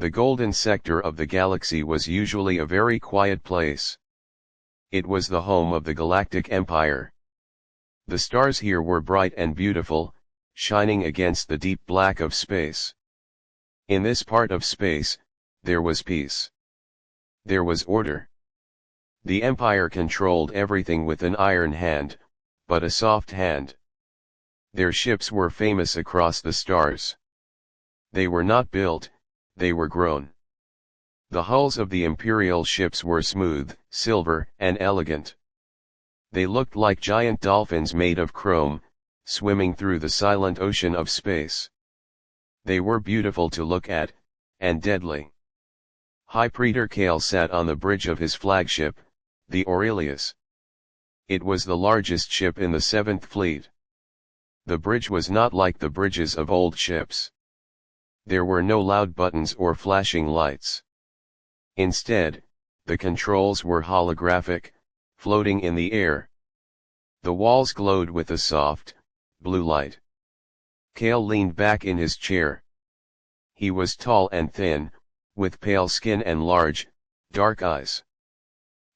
The golden sector of the galaxy was usually a very quiet place. It was the home of the Galactic Empire. The stars here were bright and beautiful, shining against the deep black of space. In this part of space, there was peace. There was order. The Empire controlled everything with an iron hand, but a soft hand. Their ships were famous across the stars. They were not built, they were grown. The hulls of the Imperial ships were smooth, silver, and elegant. They looked like giant dolphins made of chrome, swimming through the silent ocean of space. They were beautiful to look at, and deadly. High Praetor Kale sat on the bridge of his flagship, the Aurelius. It was the largest ship in the 7th Fleet. The bridge was not like the bridges of old ships. There were no loud buttons or flashing lights. Instead, the controls were holographic, floating in the air. The walls glowed with a soft, blue light. Kale leaned back in his chair. He was tall and thin, with pale skin and large, dark eyes.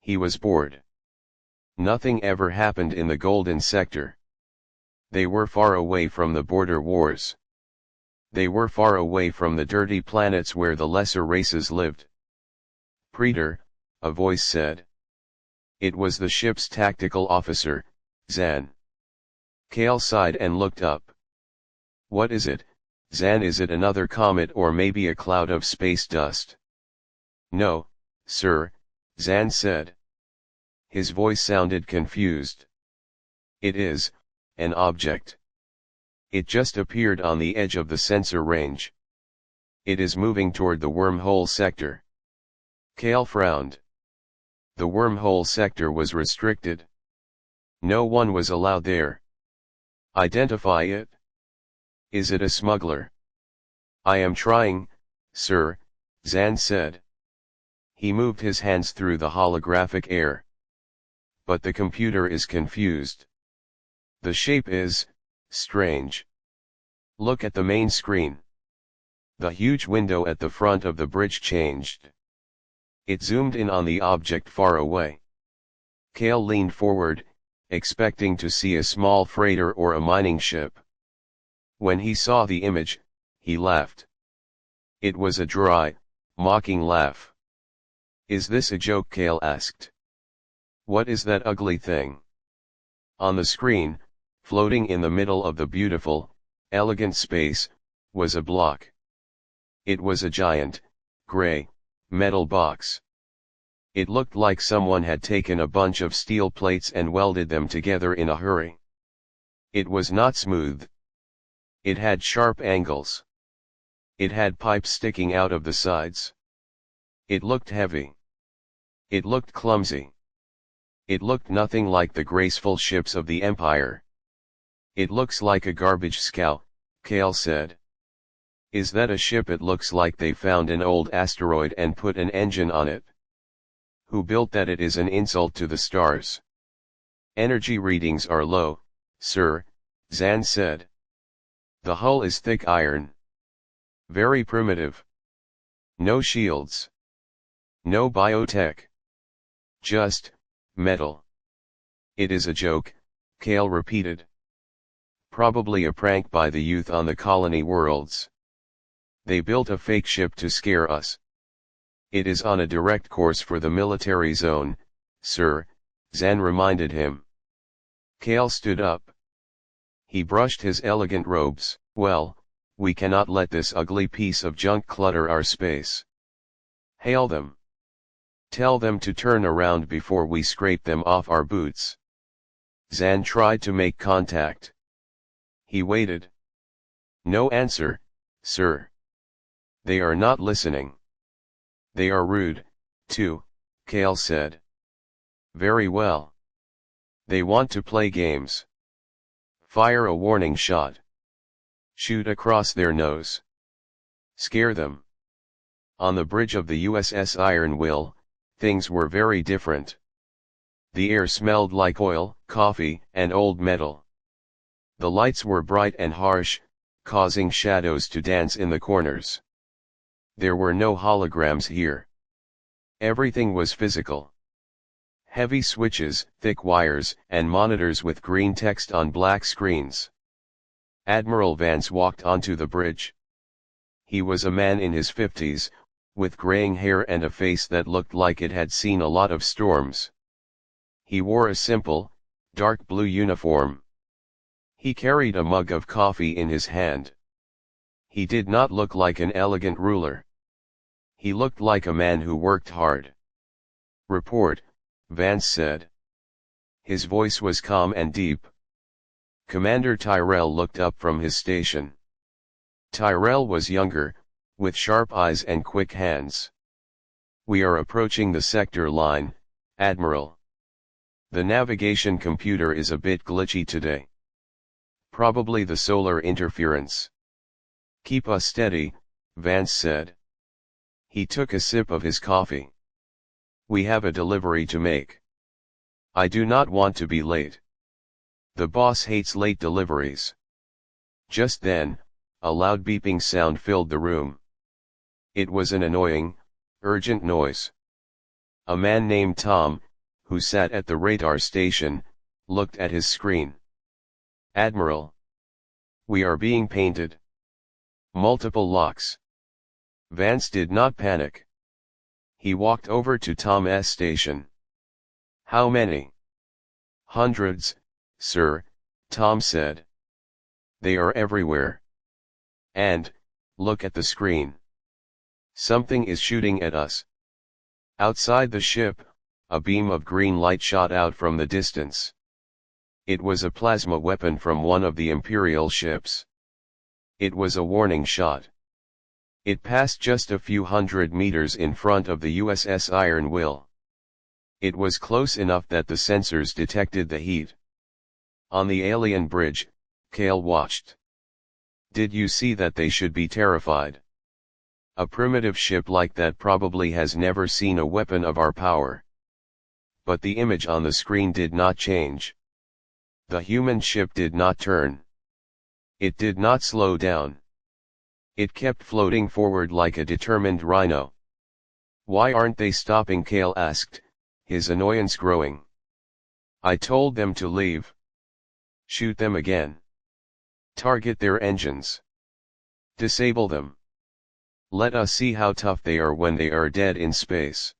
He was bored. Nothing ever happened in the Golden Sector. They were far away from the border wars. They were far away from the dirty planets where the lesser races lived. "Praetor," a voice said. It was the ship's tactical officer, Zan. Kale sighed and looked up. "What is it, Zan? Is it another comet or maybe a cloud of space dust?" "No, sir," Zan said. His voice sounded confused. "It is an object. It just appeared on the edge of the sensor range. It is moving toward the wormhole sector." Kale frowned. The wormhole sector was restricted. No one was allowed there. "Identify it. Is it a smuggler?" "I am trying, sir," Zan said. He moved his hands through the holographic air. "But the computer is confused. The shape is strange. Look at the main screen." The huge window at the front of the bridge changed. It zoomed in on the object far away. Kale leaned forward, expecting to see a small freighter or a mining ship. When he saw the image, he laughed. It was a dry, mocking laugh. "Is this a joke?" Kale asked. "What is that ugly thing?" On the screen, floating in the middle of the beautiful, elegant space, was a block. It was a giant, gray, metal box. It looked like someone had taken a bunch of steel plates and welded them together in a hurry. It was not smooth. It had sharp angles. It had pipes sticking out of the sides. It looked heavy. It looked clumsy. It looked nothing like the graceful ships of the Empire. "It looks like a garbage scow," Kale said. "Is that a ship?" "It looks like they found an old asteroid and put an engine on it." "Who built that?" "It is an insult to the stars." "Energy readings are low, sir," Zan said. "The hull is thick iron. Very primitive. No shields. No biotech. Just metal." "It is a joke," Kale repeated. "Probably a prank by the youth on the colony worlds. They built a fake ship to scare us." "It is on a direct course for the military zone, sir," Zan reminded him. Kale stood up. He brushed his elegant robes. "Well, we cannot let this ugly piece of junk clutter our space. Hail them. Tell them to turn around before we scrape them off our boots." Zan tried to make contact. He waited. "No answer, sir. They are not listening." "They are rude, too," Kale said. "Very well. They want to play games. Fire a warning shot. Shoot across their nose. Scare them." On the bridge of the USS Iron Will, things were very different. The air smelled like oil, coffee, and old metal. The lights were bright and harsh, causing shadows to dance in the corners. There were no holograms here. Everything was physical. Heavy switches, thick wires, and monitors with green text on black screens. Admiral Vance walked onto the bridge. He was a man in his 50s, with graying hair and a face that looked like it had seen a lot of storms. He wore a simple, dark blue uniform. He carried a mug of coffee in his hand. He did not look like an elegant ruler. He looked like a man who worked hard. "Report," Vance said. His voice was calm and deep. Commander Tyrell looked up from his station. Tyrell was younger, with sharp eyes and quick hands. "We are approaching the sector line, Admiral. The navigation computer is a bit glitchy today. Probably the solar interference." "Keep us steady," Vance said. He took a sip of his coffee. "We have a delivery to make. I do not want to be late. The boss hates late deliveries." Just then, a loud beeping sound filled the room. It was an annoying, urgent noise. A man named Tom, who sat at the radar station, looked at his screen. "Admiral. We are being painted. Multiple locks." Vance did not panic. He walked over to Tom's station. "How many?" "Hundreds, sir," Tom said. "They are everywhere. And, look at the screen. Something is shooting at us." Outside the ship, a beam of green light shot out from the distance. It was a plasma weapon from one of the Imperial ships. It was a warning shot. It passed just a few hundred meters in front of the USS Iron Will. It was close enough that the sensors detected the heat. On the alien bridge, Kale watched. "Did you see that? They should be terrified. A primitive ship like that probably has never seen a weapon of our power." But the image on the screen did not change. The human ship did not turn. It did not slow down. It kept floating forward like a determined rhino. "Why aren't they stopping?" Kale asked, his annoyance growing. "I told them to leave." "Shoot them again. Target their engines. Disable them. Let us see how tough they are when they are dead in space."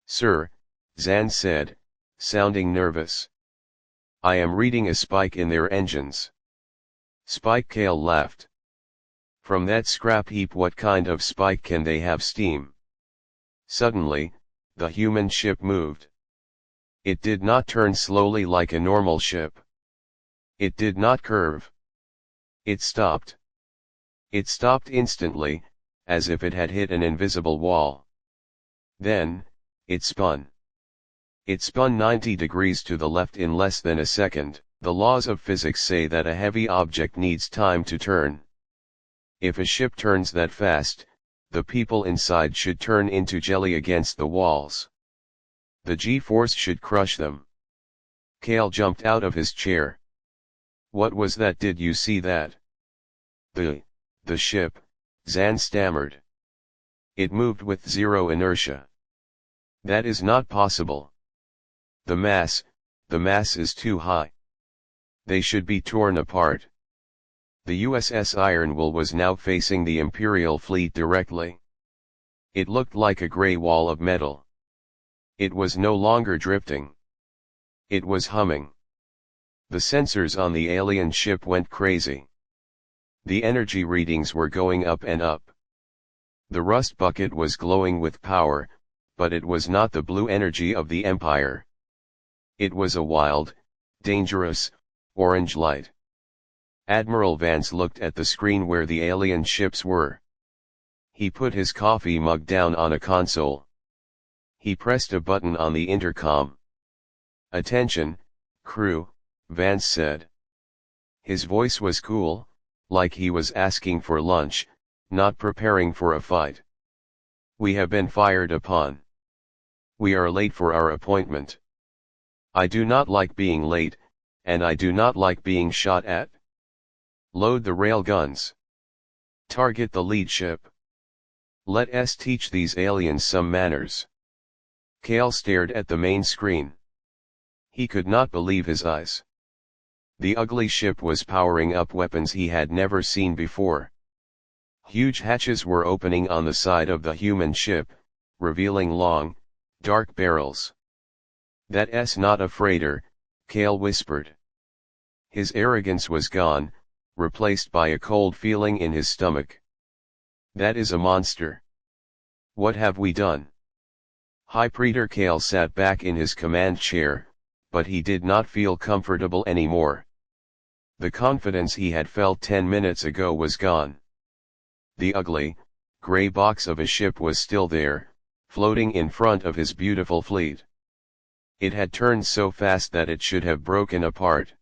"Sir," Zan said, sounding nervous. "I am reading a spike in their engines." "Spike?" Kale laughed. "From that scrap heap, what kind of spike can they have? Steam?" Suddenly, the human ship moved. It did not turn slowly like a normal ship. It did not curve. It stopped. It stopped instantly, as if it had hit an invisible wall. Then, it spun. It spun 90 degrees to the left in less than a second. The laws of physics say that a heavy object needs time to turn. If a ship turns that fast, the people inside should turn into jelly against the walls. The G-force should crush them. Kale jumped out of his chair. "What was that? Did you see that?" The ship," Zan stammered. "It moved with zero inertia." "That is not possible. The mass is too high. They should be torn apart." The USS Iron Will was now facing the Imperial fleet directly. It looked like a gray wall of metal. It was no longer drifting. It was humming. The sensors on the alien ship went crazy. The energy readings were going up and up. The rust bucket was glowing with power, but it was not the blue energy of the Empire. It was a wild, dangerous, orange light. Admiral Vance looked at the screen where the alien ships were. He put his coffee mug down on a console. He pressed a button on the intercom. "Attention, crew," Vance said. His voice was cool, like he was asking for lunch, not preparing for a fight. "We have been fired upon. We are late for our appointment. I do not like being late, and I do not like being shot at. Load the rail guns. Target the lead ship. Let us teach these aliens some manners. Kale stared at the main screen. He could not believe his eyes. The ugly ship was powering up weapons he had never seen before. Huge hatches were opening on the side of the human ship, revealing long, dark barrels. "That's not a freighter," Kale whispered. His arrogance was gone, replaced by a cold feeling in his stomach. "That is a monster. What have we done?" High Praetor Kale sat back in his command chair, but he did not feel comfortable anymore. The confidence he had felt 10 minutes ago was gone. The ugly, gray box of a ship was still there, floating in front of his beautiful fleet. It had turned so fast that it should have broken apart.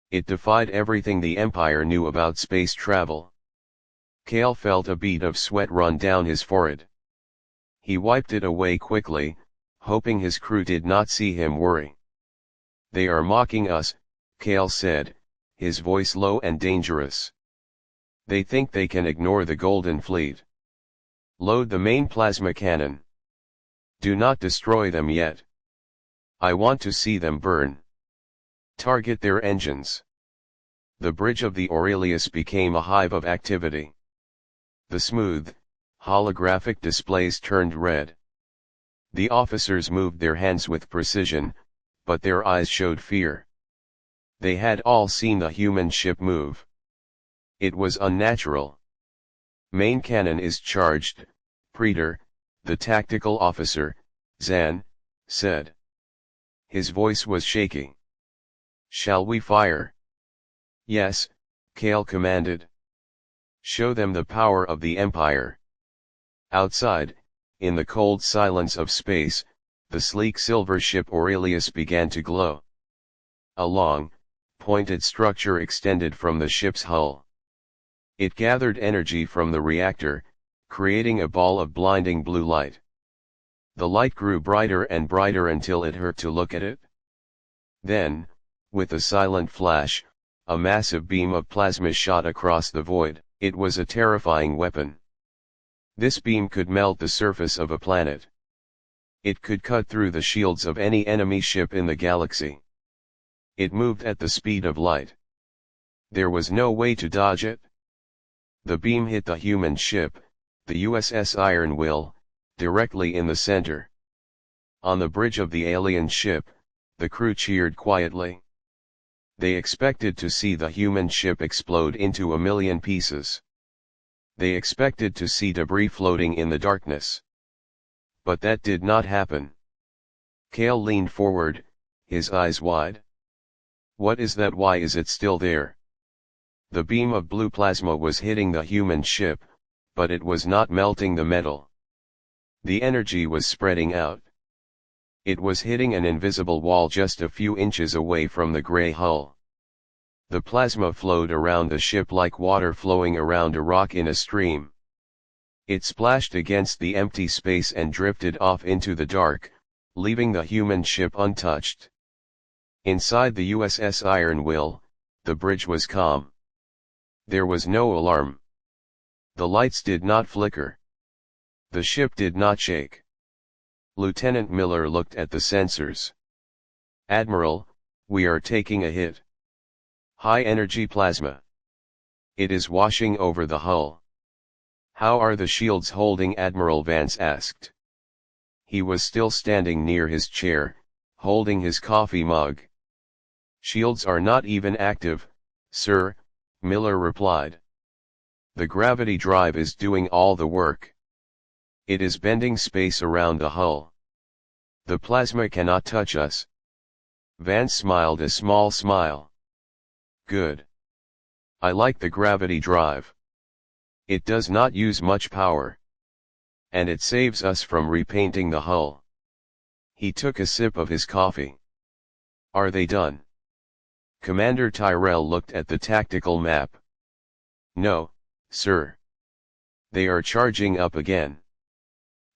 It defied everything the Empire knew about space travel. Kale felt a bead of sweat run down his forehead. He wiped it away quickly, hoping his crew did not see him worry. "They are mocking us," Kale said, his voice low and dangerous. "They think they can ignore the Golden Fleet. Load the main plasma cannon. Do not destroy them yet. I want to see them burn. Target their engines." The bridge of the Aurelius became a hive of activity. The smooth, holographic displays turned red. The officers moved their hands with precision, but their eyes showed fear. They had all seen the human ship move. It was unnatural. "Main cannon is charged, Praetor," the tactical officer, Zan, said. His voice was shaky. "Shall we fire?" "Yes," Kale commanded. "Show them the power of the Empire." Outside, in the cold silence of space, the sleek silver ship Aurelius began to glow. A long, pointed structure extended from the ship's hull. It gathered energy from the reactor, creating a ball of blinding blue light. The light grew brighter and brighter until it hurt to look at it. Then, with a silent flash, a massive beam of plasma shot across the void. It was a terrifying weapon. This beam could melt the surface of a planet. It could cut through the shields of any enemy ship in the galaxy. It moved at the speed of light. There was no way to dodge it. The beam hit the human ship, the USS Iron Will, directly in the center. On the bridge of the alien ship, the crew cheered quietly. They expected to see the human ship explode into a million pieces. They expected to see debris floating in the darkness. But that did not happen. Kale leaned forward, his eyes wide. "What is that? Why is it still there?" The beam of blue plasma was hitting the human ship, but it was not melting the metal. The energy was spreading out. It was hitting an invisible wall just a few inches away from the gray hull. The plasma flowed around the ship like water flowing around a rock in a stream. It splashed against the empty space and drifted off into the dark, leaving the human ship untouched. Inside the USS Iron Will, the bridge was calm. There was no alarm. The lights did not flicker. The ship did not shake. Lieutenant Miller looked at the sensors. "Admiral, we are taking a hit. High-energy plasma. It is washing over the hull." "How are the shields holding?" Admiral Vance asked. He was still standing near his chair, holding his coffee mug. "Shields are not even active, sir," Miller replied. "The gravity drive is doing all the work. It is bending space around the hull. The plasma cannot touch us." Vance smiled a small smile. "Good. I like the gravity drive. It does not use much power. And it saves us from repainting the hull." He took a sip of his coffee. "Are they done?" Commander Tyrell looked at the tactical map. "No, sir. They are charging up again."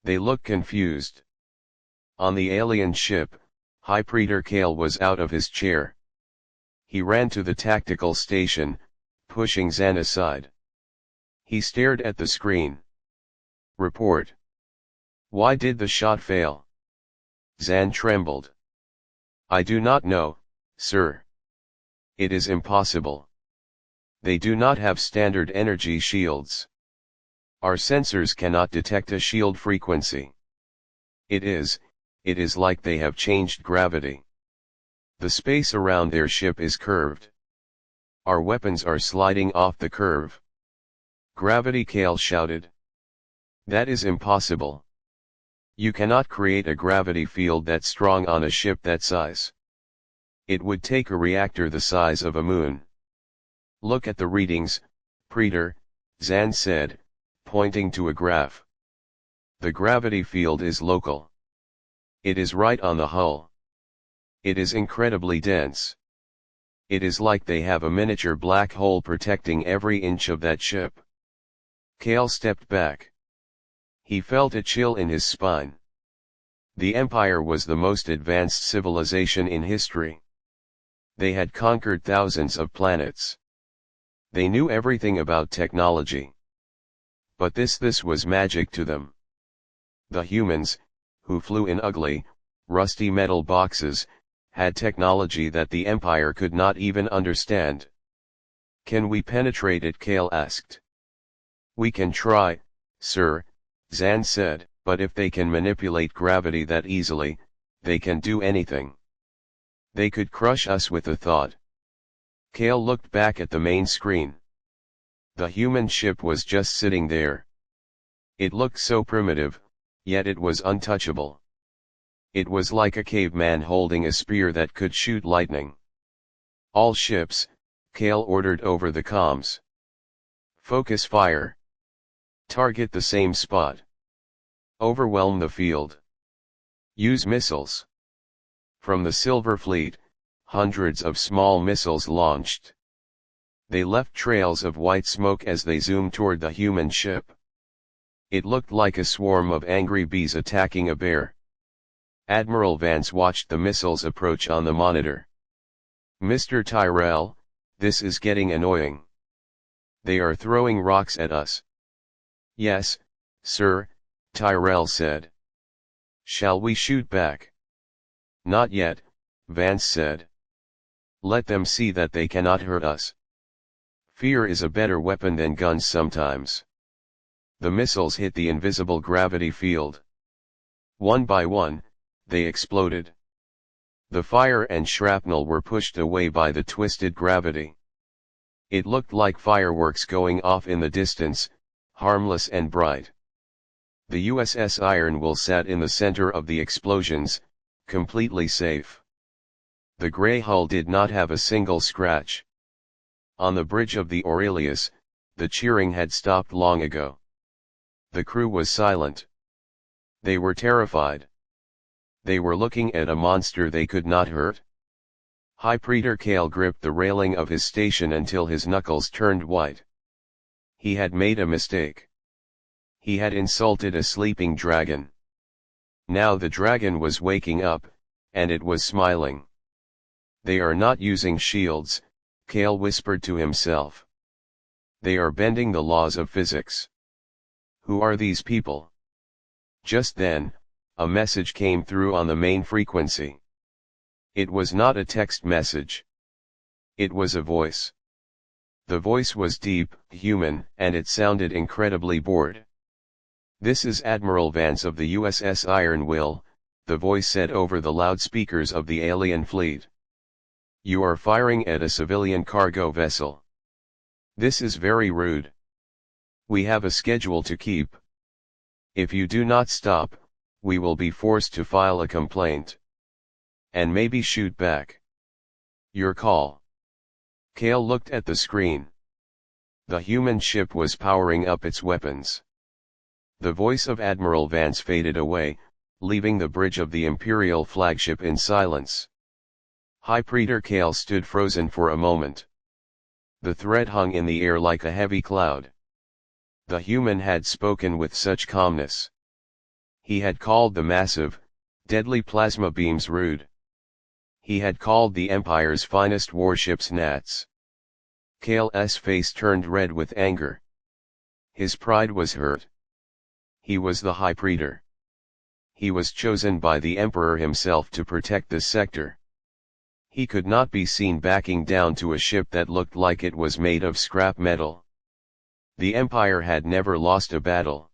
They looked confused. On the alien ship, High Praetor Kale was out of his chair. He ran to the tactical station, pushing Zan aside. He stared at the screen. Report. Why did the shot fail? Zan trembled. I do not know, sir. It is impossible. They do not have standard energy shields. Our sensors cannot detect a shield frequency. It is like they have changed gravity. The space around their ship is curved. Our weapons are sliding off the curve. Gravity, Kale shouted. That is impossible. You cannot create a gravity field that strong on a ship that size. It would take a reactor the size of a moon. Look at the readings, Praetor, Zan said, pointing to a graph. The gravity field is local. It is right on the hull. It is incredibly dense. It is like they have a miniature black hole protecting every inch of that ship. Kale stepped back. He felt a chill in his spine. The Empire was the most advanced civilization in history. They had conquered thousands of planets. They knew everything about technology. But this was magic to them. The humans, who flew in ugly, rusty metal boxes, had technology that the Empire could not even understand. Can we penetrate it? Kale asked. We can try, sir, Zan said, but if they can manipulate gravity that easily, they can do anything. They could crush us with a thought. Kale looked back at the main screen. The human ship was just sitting there. It looked so primitive, yet it was untouchable. It was like a caveman holding a spear that could shoot lightning. All ships, Kale ordered over the comms. Focus fire. Target the same spot. Overwhelm the field. Use missiles. From the Silver Fleet, hundreds of small missiles launched. They left trails of white smoke as they zoomed toward the human ship. It looked like a swarm of angry bees attacking a bear. Admiral Vance watched the missiles approach on the monitor. Mr. Tyrell, this is getting annoying. They are throwing rocks at us. Yes, sir, Tyrell said. Shall we shoot back? Not yet, Vance said. Let them see that they cannot hurt us. Fear is a better weapon than guns sometimes. The missiles hit the invisible gravity field. One by one, they exploded. The fire and shrapnel were pushed away by the twisted gravity. It looked like fireworks going off in the distance, harmless and bright. The USS Iron Will sat in the center of the explosions, completely safe. The gray hull did not have a single scratch. On the bridge of the Aurelius, the cheering had stopped long ago. The crew was silent. They were terrified. They were looking at a monster they could not hurt. High Praetor Kale gripped the railing of his station until his knuckles turned white. He had made a mistake. He had insulted a sleeping dragon. Now the dragon was waking up, and it was smiling. They are not using shields, Kale whispered to himself. They are bending the laws of physics. Who are these people? Just then, a message came through on the main frequency. It was not a text message. It was a voice. The voice was deep, human, and it sounded incredibly bored. This is Admiral Vance of the USS Iron Will, the voice said over the loudspeakers of the alien fleet. You are firing at a civilian cargo vessel. This is very rude. We have a schedule to keep. If you do not stop, we will be forced to file a complaint. And maybe shoot back. Your call. Kale looked at the screen. The human ship was powering up its weapons. The voice of Admiral Vance faded away, leaving the bridge of the Imperial flagship in silence. High Praetor Kale stood frozen for a moment. The threat hung in the air like a heavy cloud. The human had spoken with such calmness. He had called the massive, deadly plasma beams rude. He had called the Empire's finest warships gnats. Kale's face turned red with anger. His pride was hurt. He was the High Praetor. He was chosen by the Emperor himself to protect this sector. He could not be seen backing down to a ship that looked like it was made of scrap metal. The Empire had never lost a battle.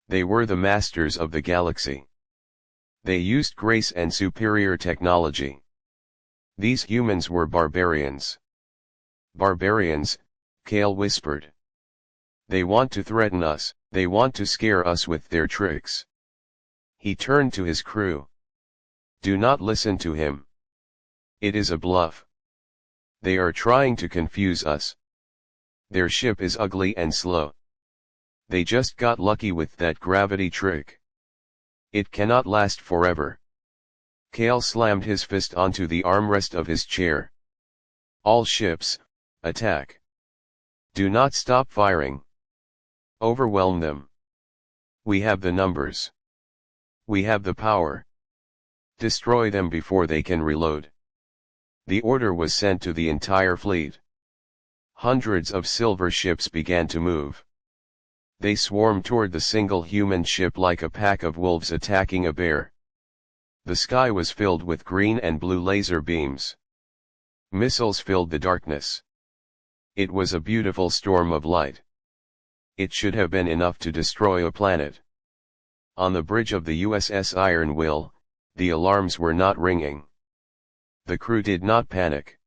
They were the masters of the galaxy. They used grace and superior technology. These humans were barbarians. Barbarians, Kale whispered. They want to threaten us, they want to scare us with their tricks. He turned to his crew. Do not listen to him. It is a bluff. They are trying to confuse us. Their ship is ugly and slow. They just got lucky with that gravity trick. It cannot last forever. Kale slammed his fist onto the armrest of his chair. All ships, attack. Do not stop firing. Overwhelm them. We have the numbers. We have the power. Destroy them before they can reload. The order was sent to the entire fleet. Hundreds of silver ships began to move. They swarmed toward the single human ship like a pack of wolves attacking a bear. The sky was filled with green and blue laser beams. Missiles filled the darkness. It was a beautiful storm of light. It should have been enough to destroy a planet. On the bridge of the USS Iron Will, the alarms were not ringing. The crew did not panic.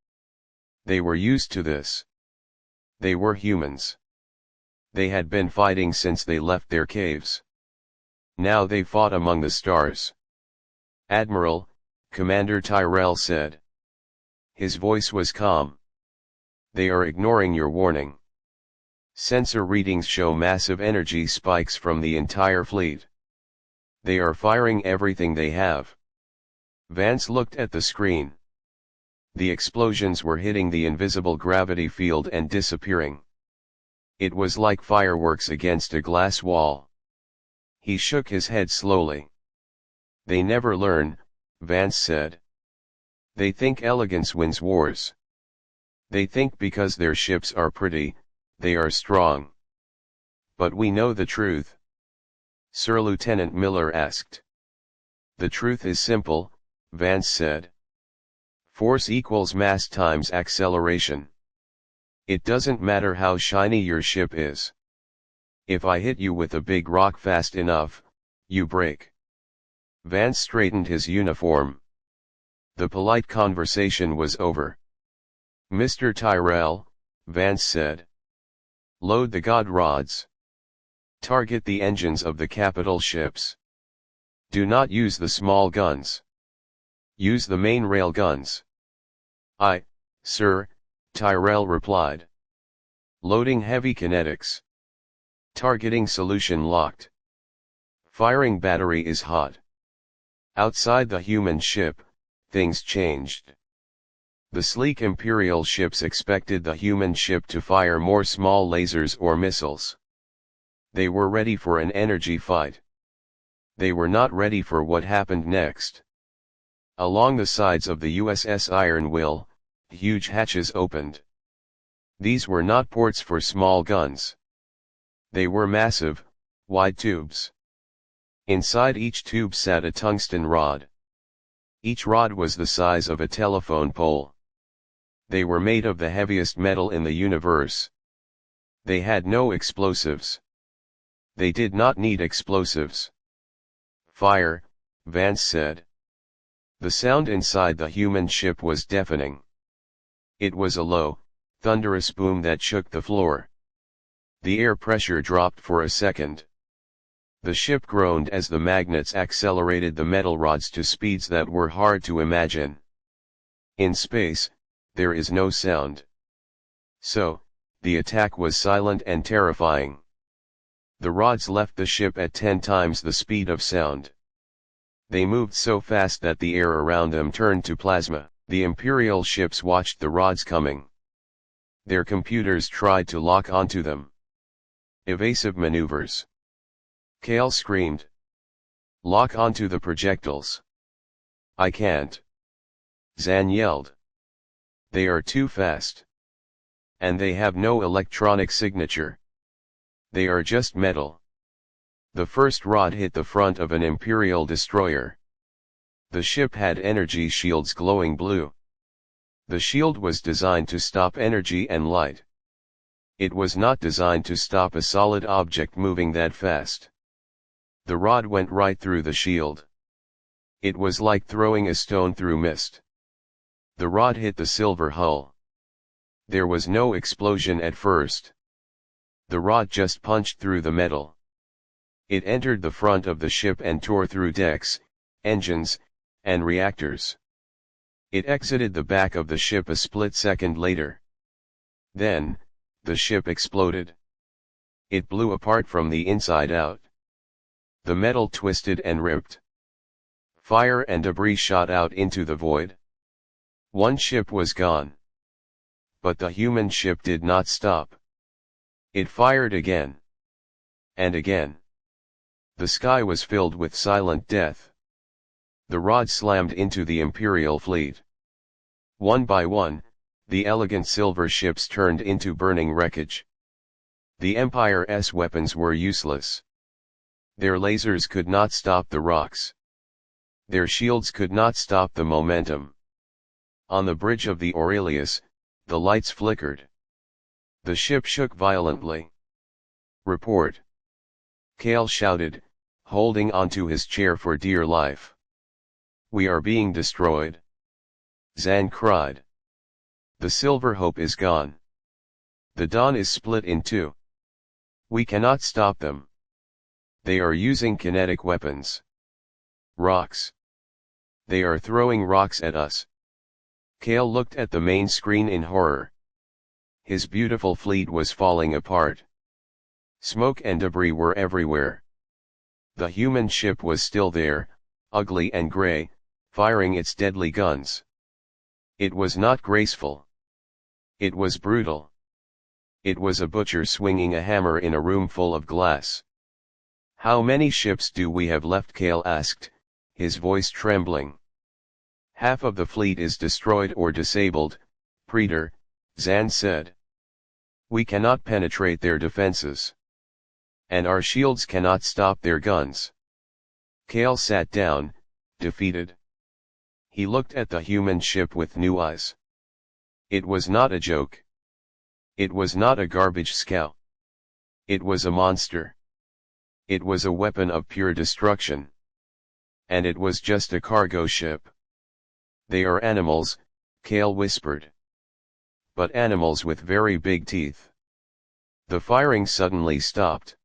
They were used to this. They were humans. They had been fighting since they left their caves. Now they fought among the stars. Admiral, Commander Tyrell said. His voice was calm. They are ignoring your warning. Sensor readings show massive energy spikes from the entire fleet. They are firing everything they have. Vance looked at the screen. The explosions were hitting the invisible gravity field and disappearing. It was like fireworks against a glass wall. He shook his head slowly. They never learn, Vance said. They think elegance wins wars. They think because their ships are pretty, they are strong. But we know the truth. Sir Lieutenant Miller asked. The truth is simple, Vance said. Force equals mass times acceleration. It doesn't matter how shiny your ship is. If I hit you with a big rock fast enough, you break. Vance straightened his uniform. The polite conversation was over. Mr. Tyrell, Vance said. Load the god rods. Target the engines of the capital ships. Do not use the small guns. Use the main rail guns. Aye, sir, Tyrell replied. Loading heavy kinetics. Targeting solution locked. Firing battery is hot. Outside the human ship, things changed. The sleek Imperial ships expected the human ship to fire more small lasers or missiles. They were ready for an energy fight. They were not ready for what happened next. Along the sides of the USS Iron Will, huge hatches opened. These were not ports for small guns. They were massive, wide tubes. Inside each tube sat a tungsten rod. Each rod was the size of a telephone pole. They were made of the heaviest metal in the universe. They had no explosives. They did not need explosives. Fire, Vance said. The sound inside the human ship was deafening. It was a low, thunderous boom that shook the floor. The air pressure dropped for a second. The ship groaned as the magnets accelerated the metal rods to speeds that were hard to imagine. In space, there is no sound. So, the attack was silent and terrifying. The rods left the ship at 10 times the speed of sound. They moved so fast that the air around them turned to plasma. The Imperial ships watched the rods coming. Their computers tried to lock onto them. Evasive maneuvers. Kale screamed. Lock onto the projectiles. I can't. Zan yelled. They are too fast. And they have no electronic signature. They are just metal. The first rod hit the front of an Imperial destroyer. The ship had energy shields glowing blue. The shield was designed to stop energy and light. It was not designed to stop a solid object moving that fast. The rod went right through the shield. It was like throwing a stone through mist. The rod hit the silver hull. There was no explosion at first. The rod just punched through the metal. It entered the front of the ship and tore through decks, engines, and reactors. It exited the back of the ship a split second later. Then, the ship exploded. It blew apart from the inside out. The metal twisted and ripped. Fire and debris shot out into the void. One ship was gone. But the human ship did not stop. It fired again. And again. The sky was filled with silent death. The rod slammed into the Imperial fleet. One by one, the elegant silver ships turned into burning wreckage. The Empire's weapons were useless. Their lasers could not stop the rocks. Their shields could not stop the momentum. On the bridge of the Aurelius, the lights flickered. The ship shook violently. "Report!" Cale shouted, holding onto his chair for dear life. "We are being destroyed." Zan cried. "The Silver Hope is gone. The Dawn is split in two. We cannot stop them. They are using kinetic weapons. Rocks. They are throwing rocks at us." Cale looked at the main screen in horror. His beautiful fleet was falling apart. Smoke and debris were everywhere. The human ship was still there, ugly and gray, firing its deadly guns. It was not graceful. It was brutal. It was a butcher swinging a hammer in a room full of glass. "How many ships do we have left?" Cale asked, his voice trembling. "Half of the fleet is destroyed or disabled, Praetor," Zan said. "We cannot penetrate their defenses. And our shields cannot stop their guns." Cale sat down, defeated. He looked at the human ship with new eyes. It was not a joke. It was not a garbage scow. It was a monster. It was a weapon of pure destruction. And it was just a cargo ship. "They are animals," Cale whispered. "But animals with very big teeth." The firing suddenly stopped.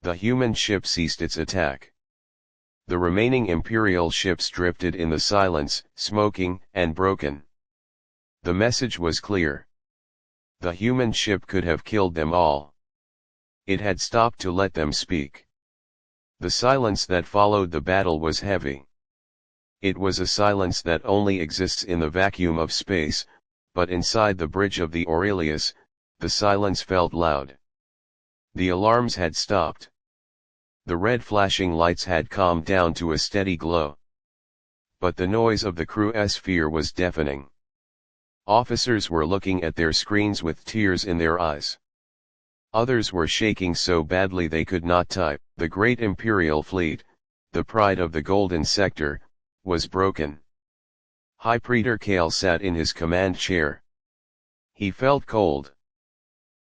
The human ship ceased its attack. The remaining Imperial ships drifted in the silence, smoking and broken. The message was clear. The human ship could have killed them all. It had stopped to let them speak. The silence that followed the battle was heavy. It was a silence that only exists in the vacuum of space, but inside the bridge of the Aurelius, the silence felt loud. The alarms had stopped. The red flashing lights had calmed down to a steady glow. But the noise of the crew's fear was deafening. Officers were looking at their screens with tears in their eyes. Others were shaking so badly they could not type. The great Imperial fleet, the pride of the Golden Sector, was broken. High Praetor Cale sat in his command chair. He felt cold.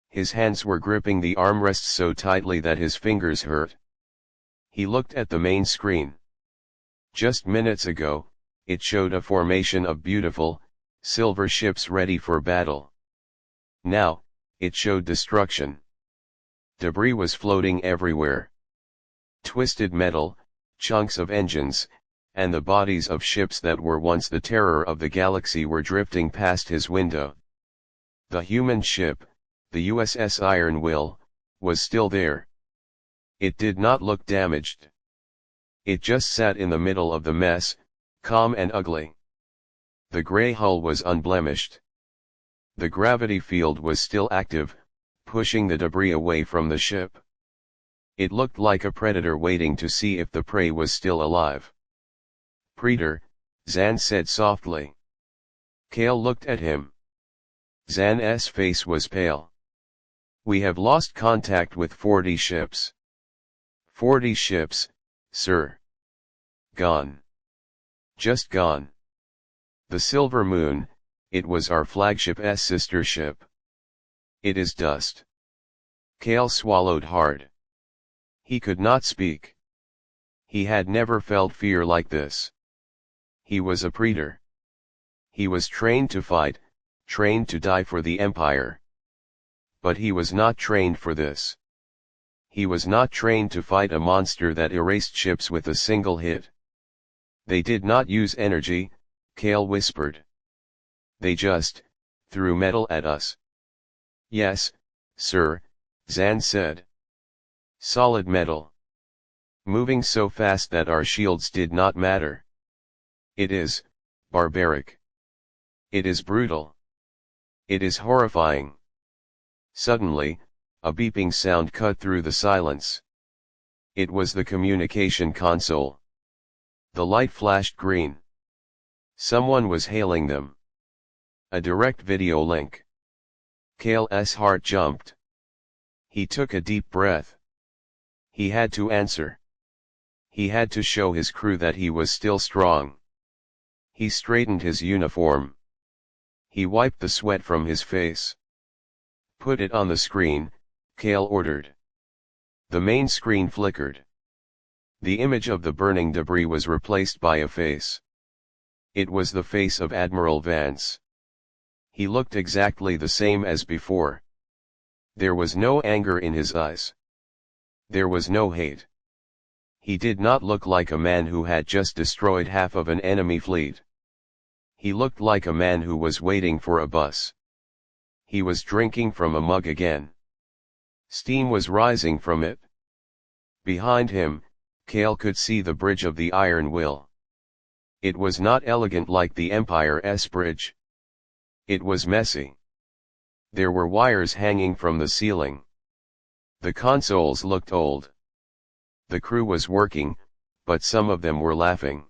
His hands were gripping the armrests so tightly that his fingers hurt. He looked at the main screen. Just minutes ago, it showed a formation of beautiful, silver ships ready for battle. Now, it showed destruction. Debris was floating everywhere. Twisted metal, chunks of engines, and the bodies of ships that were once the terror of the galaxy were drifting past his window. The human ship, the USS Iron Will, was still there. It did not look damaged. It just sat in the middle of the mess, calm and ugly. The gray hull was unblemished. The gravity field was still active, pushing the debris away from the ship. It looked like a predator waiting to see if the prey was still alive. "Praetor," Zan said softly. Cale looked at him. Zan's face was pale. "We have lost contact with 40 ships. 40 ships, sir. Gone. Just gone. The Silver Moon, it was our flagship's sister ship. It is dust. Kale swallowed hard. He could not speak. He had never felt fear like this. He was a praetor. He was trained to fight, trained to die for the Empire. But he was not trained for this. He was not trained to fight a monster that erased ships with a single hit. They did not use energy, Kale whispered. They just threw metal at us. Yes, sir, Zan said. Solid metal. Moving so fast that our shields did not matter. It is barbaric. It is brutal. It is horrifying. Suddenly, a beeping sound cut through the silence. It was the communication console. The light flashed green. Someone was hailing them. A direct video link. Kale's heart jumped. He took a deep breath. He had to answer. He had to show his crew that he was still strong. He straightened his uniform. He wiped the sweat from his face. Put it on the screen, Kale ordered. The main screen flickered. The image of the burning debris was replaced by a face. It was the face of Admiral Vance. He looked exactly the same as before. There was no anger in his eyes. There was no hate. He did not look like a man who had just destroyed half of an enemy fleet. He looked like a man who was waiting for a bus. He was drinking from a mug again. Steam was rising from it. Behind him, Kale could see the bridge of the Iron Will. It was not elegant like the Empire's bridge. It was messy. There were wires hanging from the ceiling. The consoles looked old. The crew was working, but some of them were laughing.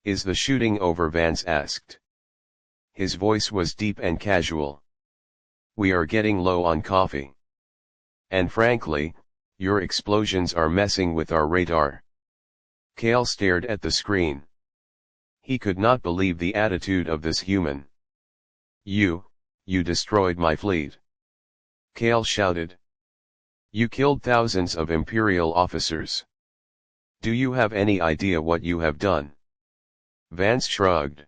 Is the shooting over? Vance asked. His voice was deep and casual. We are getting low on coffee. And frankly, your explosions are messing with our radar. Kale stared at the screen. He could not believe the attitude of this human. You destroyed my fleet. Kale shouted. You killed thousands of Imperial officers. Do you have any idea what you have done? Vance shrugged.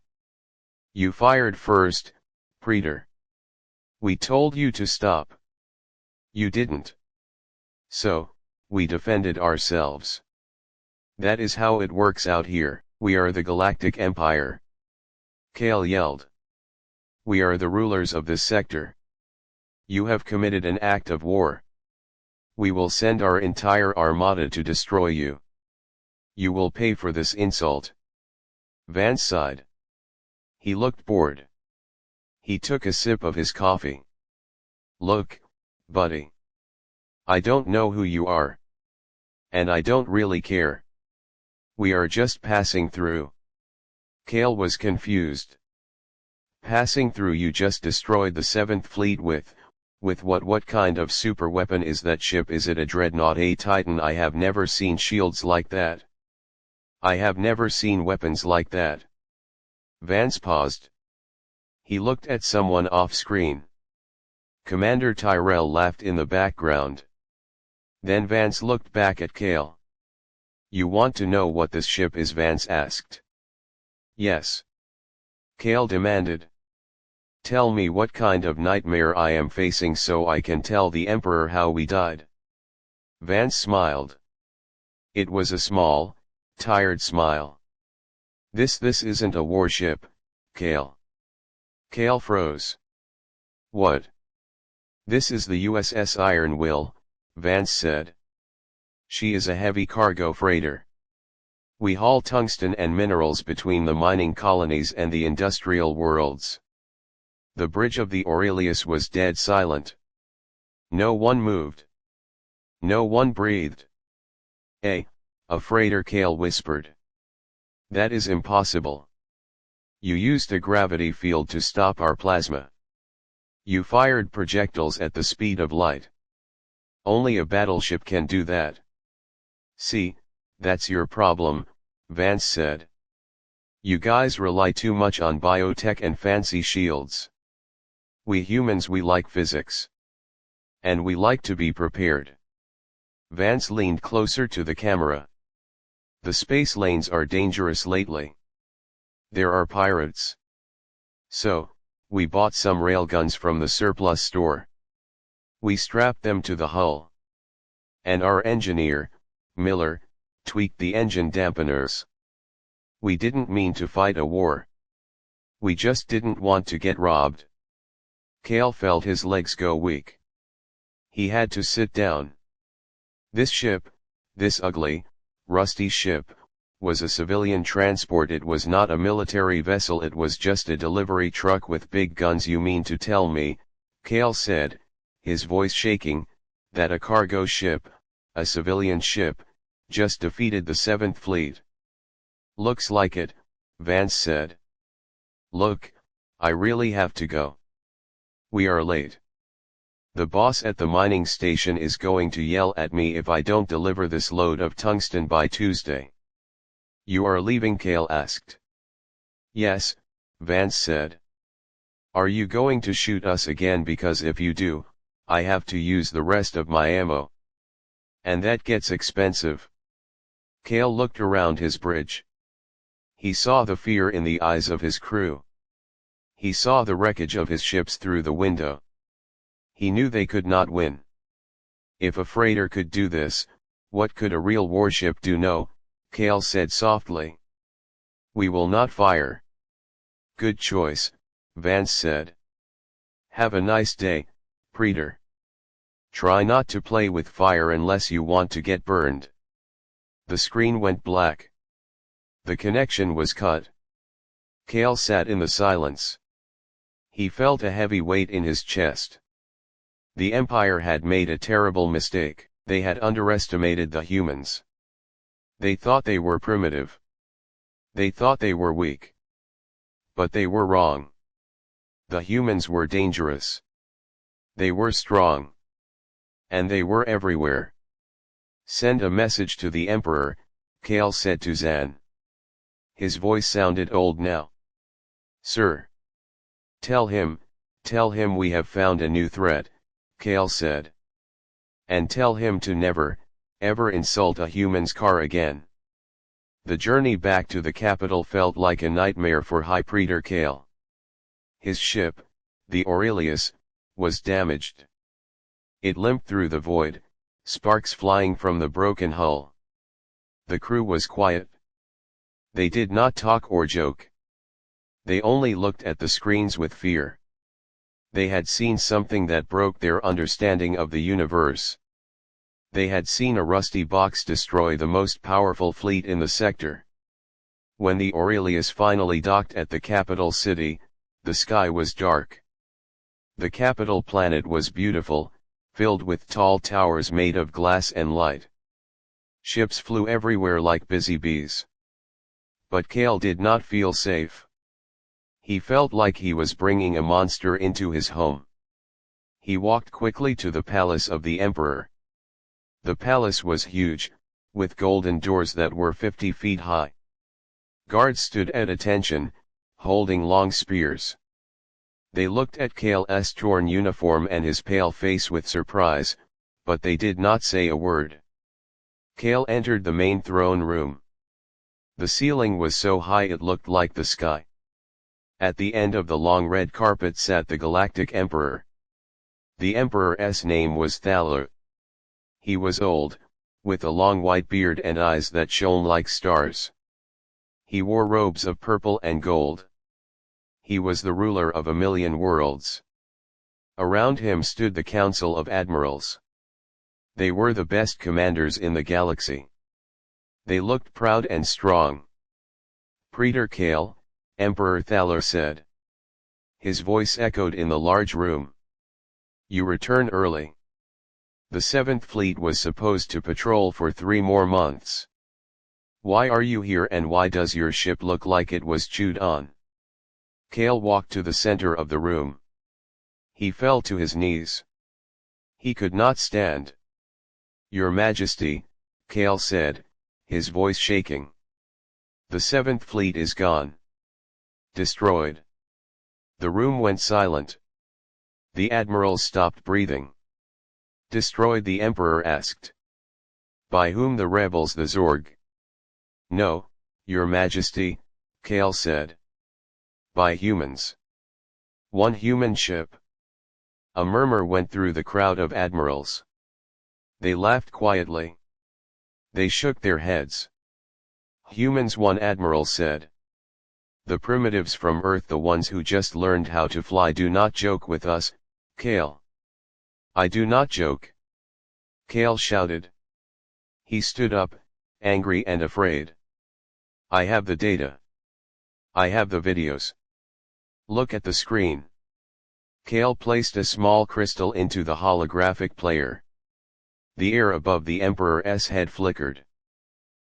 You fired first, praetor. We told you to stop. You didn't. So, we defended ourselves. That is how it works out here. We are the Galactic Empire. Kale yelled. We are the rulers of this sector. You have committed an act of war. We will send our entire armada to destroy you. You will pay for this insult. Vance sighed. He looked bored. He took a sip of his coffee. Look, buddy. I don't know who you are. And I don't really care. We are just passing through. Kale was confused. Passing through? You just destroyed the 7th Fleet with what kind of super weapon is that ship? Is it a dreadnought, a Titan? I have never seen shields like that. I have never seen weapons like that. Vance paused. He looked at someone off screen. Commander Tyrell laughed in the background. Then Vance looked back at Kale. You want to know what this ship is? Vance asked. Yes. Kale demanded. Tell me what kind of nightmare I am facing so I can tell the Emperor how we died. Vance smiled. It was a small, tired smile. This isn't a warship, Kale. Kale froze. What? This is the USS Iron Will, Vance said. She is a heavy cargo freighter. We haul tungsten and minerals between the mining colonies and the industrial worlds. The bridge of the Aurelius was dead silent. No one moved. No one breathed. A freighter, Kale whispered. That is impossible. You used a gravity field to stop our plasma. You fired projectiles at the speed of light. Only a battleship can do that. See, that's your problem, Vance said. You guys rely too much on biotech and fancy shields. We humans, we like physics. And we like to be prepared. Vance leaned closer to the camera. The space lanes are dangerous lately. There are pirates. So, we bought some railguns from the surplus store. We strapped them to the hull. And our engineer, Miller, tweaked the engine dampeners. We didn't mean to fight a war. We just didn't want to get robbed. Cale felt his legs go weak. He had to sit down. This ship, this ugly, rusty ship, was a civilian transport. It was not a military vessel, it was just a delivery truck with big guns. You mean to tell me, Cale said, his voice shaking, that a cargo ship, a civilian ship, just defeated the 7th Fleet? Looks like it, Vance said. Look, I really have to go. We are late. The boss at the mining station is going to yell at me if I don't deliver this load of tungsten by Tuesday. You are leaving? Cale asked. Yes, Vance said. Are you going to shoot us again? Because if you do, I have to use the rest of my ammo. And that gets expensive. Cale looked around his bridge. He saw the fear in the eyes of his crew. He saw the wreckage of his ships through the window. He knew they could not win. If a freighter could do this, what could a real warship do? No, Cale said softly. We will not fire. Good choice, Vance said. Have a nice day, Preacher. Try not to play with fire unless you want to get burned. The screen went black. The connection was cut. Cale sat in the silence. He felt a heavy weight in his chest. The Empire had made a terrible mistake. They had underestimated the humans. They thought they were primitive. They thought they were weak. But they were wrong. The humans were dangerous. They were strong. And they were everywhere. Send a message to the Emperor, Cale said to Zan. His voice sounded old now. Sir. Tell him we have found a new threat, Cale said. And tell him to never, ever insult a human's car again. The journey back to the capital felt like a nightmare for High Praetor Cale. His ship, the Aurelius, was damaged. It limped through the void, sparks flying from the broken hull. The crew was quiet. They did not talk or joke. They only looked at the screens with fear. They had seen something that broke their understanding of the universe. They had seen a rusty box destroy the most powerful fleet in the sector. When the Aurelius finally docked at the capital city, the sky was dark. The capital planet was beautiful, filled with tall towers made of glass and light. Ships flew everywhere like busy bees. But Cale did not feel safe. He felt like he was bringing a monster into his home. He walked quickly to the palace of the Emperor. The palace was huge, with golden doors that were 50 feet high. Guards stood at attention, holding long spears. They looked at Cale's torn uniform and his pale face with surprise, but they did not say a word. Cale entered the main throne room. The ceiling was so high it looked like the sky. At the end of the long red carpet sat the Galactic Emperor. The Emperor's name was Thaler. He was old, with a long white beard and eyes that shone like stars. He wore robes of purple and gold. He was the ruler of 1,000,000 worlds. Around him stood the Council of Admirals. They were the best commanders in the galaxy. They looked proud and strong. Praetor Cale, Emperor Thaler said. His voice echoed in the large room. You return early. The 7th Fleet was supposed to patrol for 3 more months. Why are you here and why does your ship look like it was chewed on? Cale walked to the center of the room. He fell to his knees. He could not stand. Your Majesty, Kale said, his voice shaking. The 7th Fleet is gone. Destroyed. The room went silent. The admirals stopped breathing. Destroyed, the Emperor asked. By whom? The rebels, the Zorg. No, Your Majesty, Kale said. By humans. One human ship. A murmur went through the crowd of admirals. They laughed quietly. They shook their heads. Humans, one admiral said. The primitives from Earth, the ones who just learned how to fly, do not joke with us, Kale. I do not joke. Kale shouted. He stood up, angry and afraid. I have the data. I have the videos. Look at the screen. Kale placed a small crystal into the holographic player. The air above the Emperor's head flickered.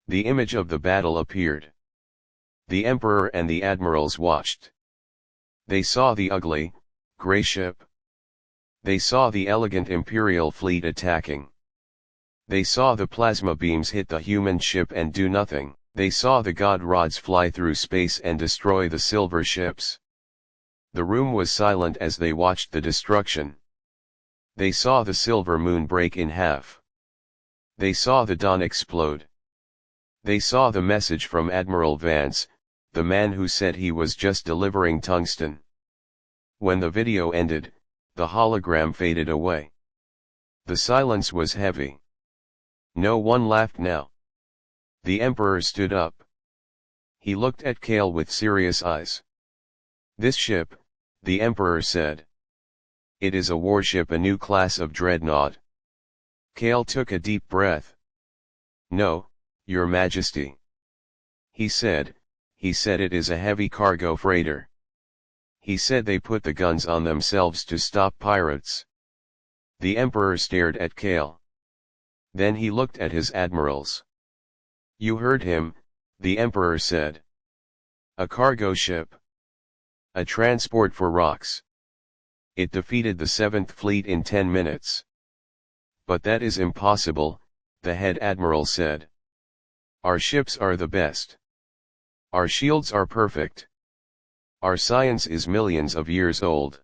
The image of the battle appeared. The Emperor and the admirals watched. They saw the ugly, gray ship. They saw the elegant Imperial fleet attacking. They saw the plasma beams hit the human ship and do nothing. They saw the god rods fly through space and destroy the silver ships. The room was silent as they watched the destruction. They saw the silver moon break in half. They saw the dawn explode. They saw the message from Admiral Vance, the man who said he was just delivering tungsten. When the video ended, the hologram faded away. The silence was heavy. No one laughed now. The Emperor stood up. He looked at Kale with serious eyes. This ship, the Emperor said. It is a warship, a new class of dreadnought. Kale took a deep breath. No, Your Majesty. He said it is a heavy cargo freighter. He said they put the guns on themselves to stop pirates. The Emperor stared at Kale. Then he looked at his admirals. You heard him, the Emperor said. A cargo ship. A transport for rocks. It defeated the 7th Fleet in 10 minutes. But that is impossible, the head admiral said. Our ships are the best. Our shields are perfect. Our science is millions of years old.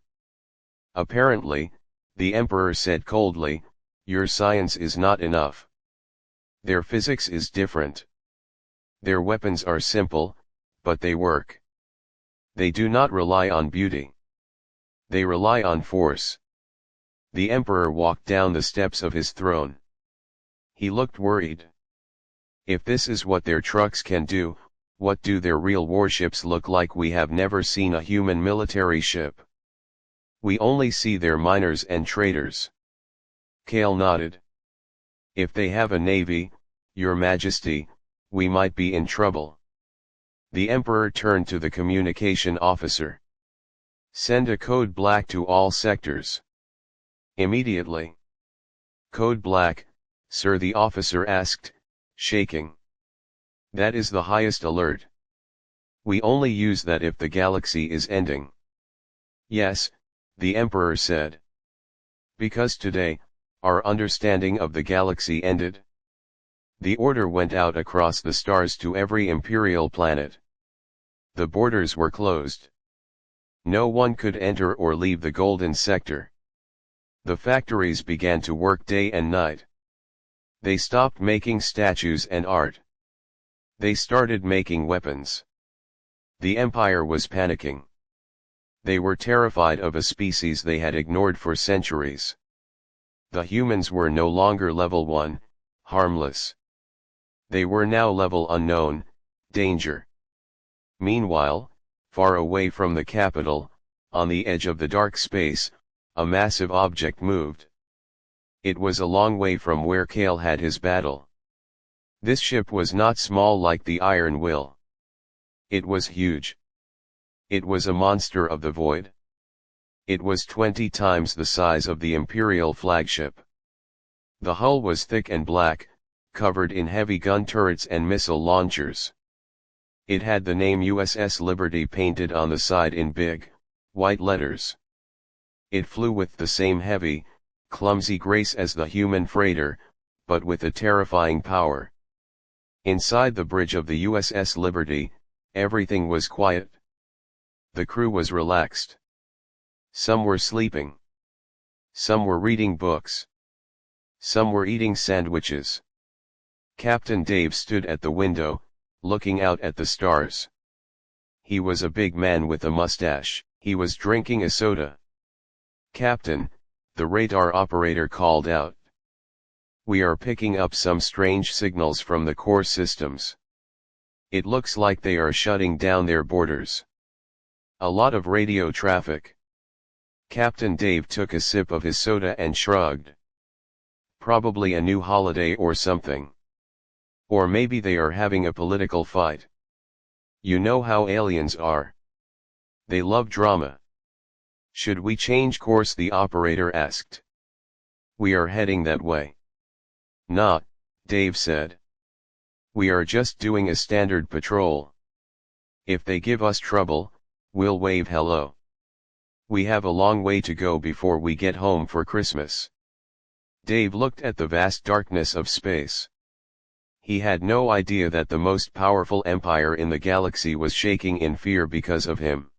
Apparently, the Emperor said coldly, your science is not enough. Their physics is different. Their weapons are simple, but they work. They do not rely on beauty. They rely on force. The Emperor walked down the steps of his throne. He looked worried. If this is what their trucks can do, what do their real warships look like? We have never seen a human military ship. We only see their miners and traders. Kale nodded. If they have a navy, Your Majesty, we might be in trouble. The Emperor turned to the communication officer. Send a code black to all sectors. Immediately. Code black, sir, the officer asked, shaking. That is the highest alert. We only use that if the galaxy is ending. Yes, the Emperor said. Because today, our understanding of the galaxy ended. The order went out across the stars to every imperial planet. The borders were closed. No one could enter or leave the golden sector. The factories began to work day and night. They stopped making statues and art. They started making weapons. The Empire was panicking. They were terrified of a species they had ignored for centuries. The humans were no longer level 1, harmless. They were now level unknown, danger. Meanwhile, far away from the capital, on the edge of the dark space, a massive object moved. It was a long way from where Kale had his battle. This ship was not small like the Iron Will. It was huge. It was a monster of the void. It was 20 times the size of the Imperial flagship. The hull was thick and black, covered in heavy gun turrets and missile launchers. It had the name USS Liberty painted on the side in big, white letters. It flew with the same heavy, clumsy grace as the human freighter, but with a terrifying power. Inside the bridge of the USS Liberty, everything was quiet. The crew was relaxed. Some were sleeping. Some were reading books. Some were eating sandwiches. Captain Dave stood at the window, looking out at the stars. He was a big man with a mustache. He was drinking a soda. "Captain," the radar operator called out. "We are picking up some strange signals from the core systems. It looks like they are shutting down their borders. A lot of radio traffic." Captain Dave took a sip of his soda and shrugged. "Probably a new holiday or something. Or maybe they are having a political fight. You know how aliens are. They love drama." "Should we change course?" the operator asked. "We are heading that way." "Nah," Dave said. "We are just doing a standard patrol. If they give us trouble, we'll wave hello. We have a long way to go before we get home for Christmas." Dave looked at the vast darkness of space. He had no idea that the most powerful empire in the galaxy was shaking in fear because of him.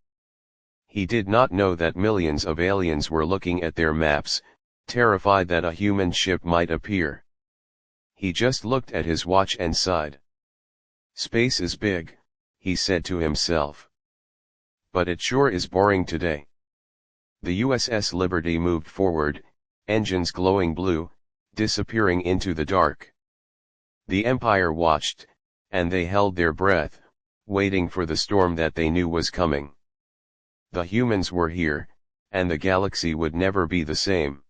He did not know that millions of aliens were looking at their maps, terrified that a human ship might appear. He just looked at his watch and sighed. "Space is big," he said to himself. "But it sure is boring today." The USS Liberty moved forward, engines glowing blue, disappearing into the dark. The Empire watched, and they held their breath, waiting for the storm that they knew was coming. The humans were here, and the galaxy would never be the same.